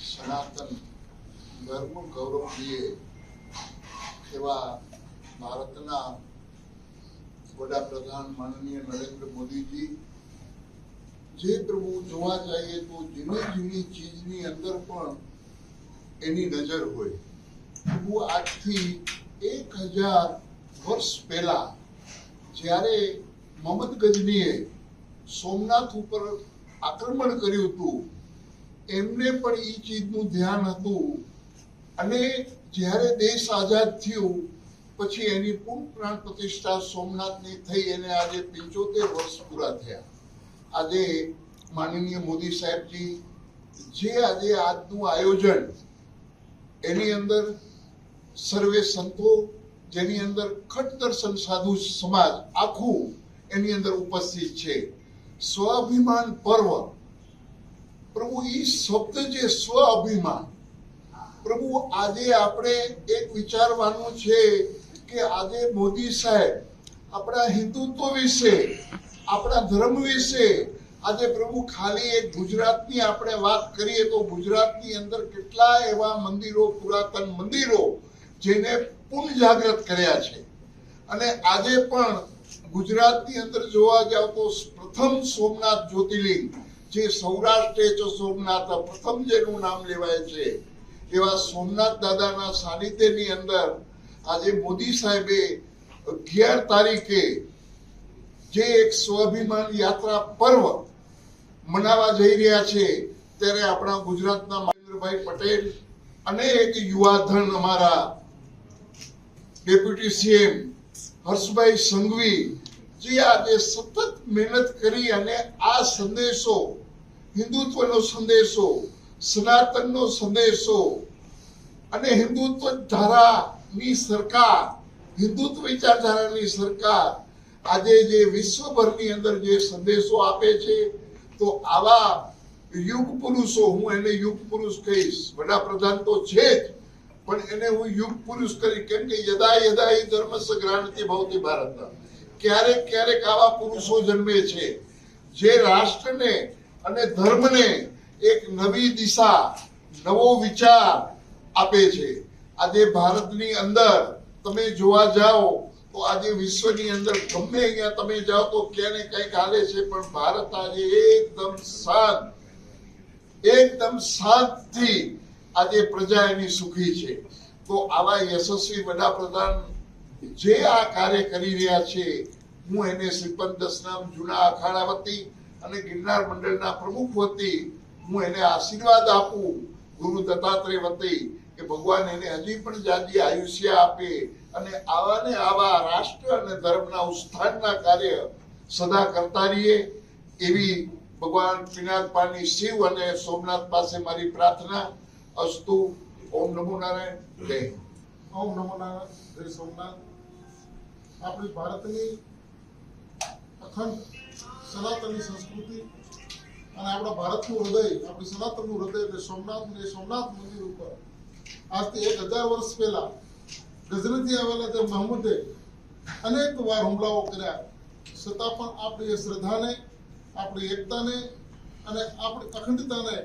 સનાતન ધર્મ ગૌરવજીએ એવા ભારતના વડાપ્રધાન માનનીય નરેન્દ્ર મોદીજી જે પ્રભુ જોવા જઈએ તો ઝીણી ઝીણી ચીજની અંદર પણ એની નજર હોય. પ્રભુ આજથી 1000 વર્ષ પહેલા જ્યારે મોહમ્મદ ગજનીએ સોમનાથ ઉપર આક્રમણ કર્યું હતું, એમને પણ એ ચીજનું ધ્યાન હતું. અને જ્યારે દેશ આઝાદ થયું પછી એની પૂર્ણ પ્રાણ પ્રતિષ્ઠા સોમનાથની થઈ, એને આજે 75 વર્ષ પૂરા થયા. આજે માનનીય મોદી સાહેબજી જે આજે આજનું આયોજન, એની અંદર સર્વે સંતો, જેની અંદર ખટ દર્શન સાધુ સમાજ આખું એની અંદર ઉપસ્થિત છે. સ્વાભિમાન પર્વ, પ્રભુ એ શબ્દ જે સ્વાભિમાન, પ્રભુ આજે આપણે એક વિચારવાનું છે કે આજે મોદી સાહેબ આપણા હિન્દુત્વ વિશે, આપણા ધર્મ વિશે, આજે પ્રભુ ખાલી એક ગુજરાતની આપણે વાત કરીએ તો ગુજરાતની અંદર કેટલા એવા મંદિરો, પુરાતન મંદિરો જેને પુનઃ જાગૃત કર્યા છે. અને આજે પણ ગુજરાતની અંદર જોવા જાવ તો પ્રથમ સોમનાથ જ્યોતિર્લિંગ જે સૌરાષ્ટ્ર છે, સોમનાથ પ્રથમ જેનું નામ લેવાય છે, એવા સોમનાથ દાદાના સાનિધ્યની અંદર આજે મોદી સાહેબે 11 તારીખે જે એક સ્વાભિમાન યાત્રા પર્વ મનાવવા જઈ રહ્યા છે, ત્યારે આપણા ગુજરાતના મહેન્દ્રભાઈ પટેલ અને એક યુવાધન અમારા ડેપ્યુટી સીએમ હર્ષભાઈ સંઘવી જે આજે સતત મહેનત કરી અને આ સંદેશો, હિન્દુત્વનો સંદેશો, સનાતનનો સંદેશો અને હિન્દુત્વ ધારાની સરકાર, હિન્દુત્વ વિચારધારાની સરકાર આજે જે વિશ્વભરની અંદર જે સંદેશો આપે છે, તો આવા યુગ પુરુષો, હું એને યુગ પુરુષ કહીશ, વડાપ્રધાન તો છે જ, પણ એને હું યુગ પુરુષ કરી, કેમ કે યદા યદા હિ ધર્મસ્ય ગ્લાનિર્ભવતિ ભવતિ ભારત, ક્યારેક ક્યારેક આવા પુરુષો જન્મે છે જે રાષ્ટ્રને અને ધર્મને એક નવી દિશા, નવો વિચાર આપે છે. આજે ભારતની અંદર તમે જોવા જાઓ તો આજે વિશ્વની અંદર ગમે અહીંયા તમે જાઓ તો ક્યાંને કંઈક હાલે છે, પણ ભારત આજે એકદમ શાંતથી આજે પ્રજા એની સુખી છે. તો આવા યશસ્વી વડાપ્રધાન જે આ કાર્ય કરી રહ્યા છે, હું એને શ્રીપદ દસનામ જૂના અખાડા વતી અને ગિરનાર મંડળના પ્રમુખ વતી હું એને આશીર્વાદ આપું, ગુરુ દત્તાત્રેય વતી, કે ભગવાન એને હજી પણ જાજી આયુષ્ય આપે અને આવા ને આવા રાષ્ટ્ર અને ધર્મના ઉત્થાનના કાર્ય સદા કરતા રહીએ, એવી ભગવાન પિનાકપાની શિવ અને સોમનાથ પાસે મારી પ્રાર્થના અસ્તુ. ઓમ નમો નારાયણ. જય હિન્દ. ઓમ નમો નારાયણ. જય સોમનાથ. આપણી ભારતની અખંડ સનાતનની સંસ્કૃતિ અને આપણા ભારતનું હૃદય, આપણી સનાતનનું હૃદય એટલે સોમનાથ, અને સોમનાથ મંદિર ઉપર આજથી 1000 વર્ષ પહેલા ગઝનીથી આવેલા તે મહમૂદે અનેક વાર હુમલાઓ કર્યા, છતાં પણ આપણી શ્રદ્ધાને, આપણી એકતાને અને આપણી અખંડતાને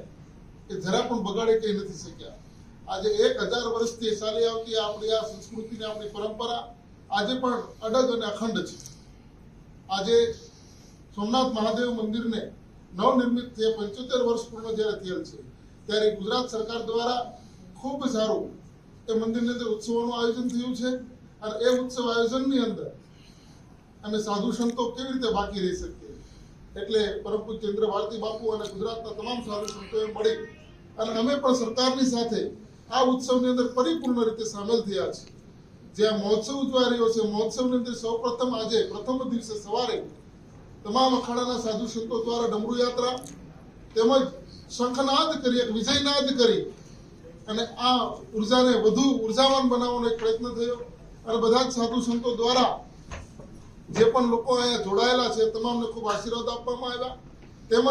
એ જરા પણ બગાડી કંઈ નથી શક્યા. આજે 1000 વર્ષથી ચાલી આવતી આપણી આ સંસ્કૃતિને, આપણી પરંપરા આજે પણ અડગ અને અખંડ છે. આજે સોમનાથ મહાદેવ મંદિરને નવનિર્મિત થયા 75 વર્ષ પૂર્ણ જ્યારે થયેલ છે, ત્યારે ગુજરાત સરકાર દ્વારા ખૂબ સારું એ મંદિરની અંદર ઉત્સવોનું આયોજન થયું છે. અને એ ઉત્સવ આયોજનની અંદર અમે સાધુ સંતો કેવી રીતે બાકી રહી શકીએ, એટલે પરમ પૂજ્ય ચંદ્ર ભારતી બાપુ અને ગુજરાતના તમામ સાધુ સંતોએ મળી અને અમે પણ સરકારની સાથે આ ઉત્સવની અંદર પરિપૂર્ણ રીતે સામેલ થયા છે. જ્યાં મહોત્સવ ઉજવાઈ રહ્યો છે, મહોત્સવની અંદર સૌપ્રથમ આજે પ્રથમ દિવસે સવારે તમામ અખાડાના સાધુ સંતો દ્વારા ડમરુ યાત્રા તેમજ શંખનાદ કરી, એક વિજયનાદ કરી અને આ ઉર્જાને વધુ ઉર્જાવાન બનાવવાનો એક પ્રયત્ન થયો. અને બધા જ સાધુ સંતો દ્વારા જે પણ લોકો અહીંયા જોડાયેલા છે તમામને ખૂબ આશીર્વાદ આપવામાં આવ્યા. તેમજ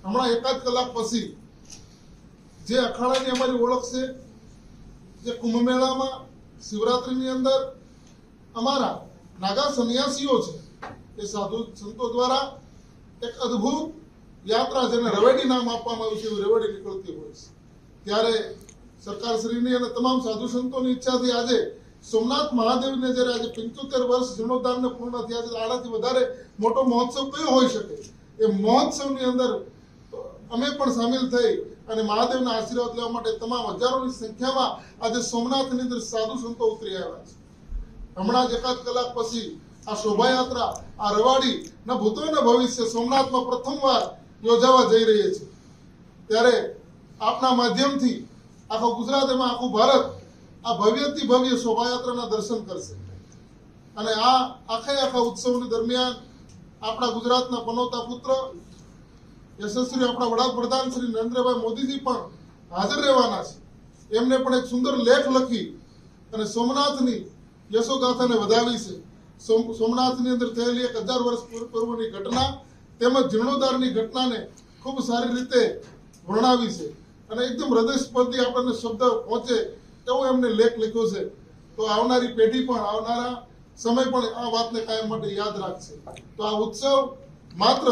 હમણાં 1 કલાક પછી જે અખાડાની અમારી ઓળખ છે, જે કુંભ મેળામાં શિવરાત્રીની અંદર અમારા નાગા સંન્યાસીઓ છે, એ સાધુ સંતો દ્વારા એક અદ્ભુત યાત્રા, જેને રવેડી નામ આપવામાં આવ્યું છે, એવી રવેડી નીકળતી હોય છે. ત્યારે સરકારશ્રીની અને તમામ સાધુ સંતોની ઈચ્છાથી આજે સોમનાથ મહાદેવને જ્યારે આજે 75 વર્ષ જીર્ણોદ્ધારને પૂર્ણ થયા છે, આનાથી વધારે મોટો મહોત્સવ કયો હોઈ શકે? એ મહોત્સવની અંદર અમે પણ સામેલ થઈ અને મહાદેવના આશીર્વાદ લેવા માટે તમામ હજારોની સંખ્યામાં આજે સોમનાથની અંદર સાધુ સંતો ઉતરી આવ્યા છે. હમણાં જ એકાદ કલાક પછી આ શોભાયાત્રા, આ રવાડીના ભૂતો અને ભવિષ્ય સોમનાથમાં પ્રથમવાર યોજાવા જઈ રહી છે. ત્યારે આપના માધ્યમથી આખું ગુજરાત, એમાં આખું ભારત આ ભવ્યથી ભવ્ય શોભાયાત્રાના દર્શન કરશે. અને આ આખા ઉત્સવની દરમિયાન આપણા ગુજરાતના પનોતા પુત્ર યશસ્વી આપણા વડાપ્રધાન શ્રી નરેન્દ્રભાઈ મોદીજી પણ હાજર રહેવાના છે. એમને પણ એક સુંદર લેખ લખી અને સોમનાથની યશોગાથાને વધાવી છે. સોમનાથની અંદર થયેલી 1000 વર્ષ પૂર્વની ઘટના તેમજ જીર્ણોદ્ધારની ઘટનાને ખૂબ સારી રીતે વર્ણવી છે અને એકદમ હૃદયસ્પર્શી આપણને શબ્દ પહોંચે એવો એમને લેખ લખ્યો છે. તો આવનારી પેઢી પણ, આવનારા સમય પણ આ વાતને કાયમ માટે યાદ રાખશે. તો આ ઉત્સવ માત્ર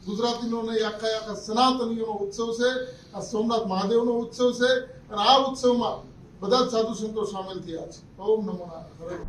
ગુજરાતીનો નહીં, આખા સનાતનીઓનો ઉત્સવ છે. આ સોમનાથ મહાદેવનો ઉત્સવ છે અને આ ઉત્સવમાં બધા જ સાધુ સંતો સામેલ થયા છે. ઓમ નમો નારાયણ.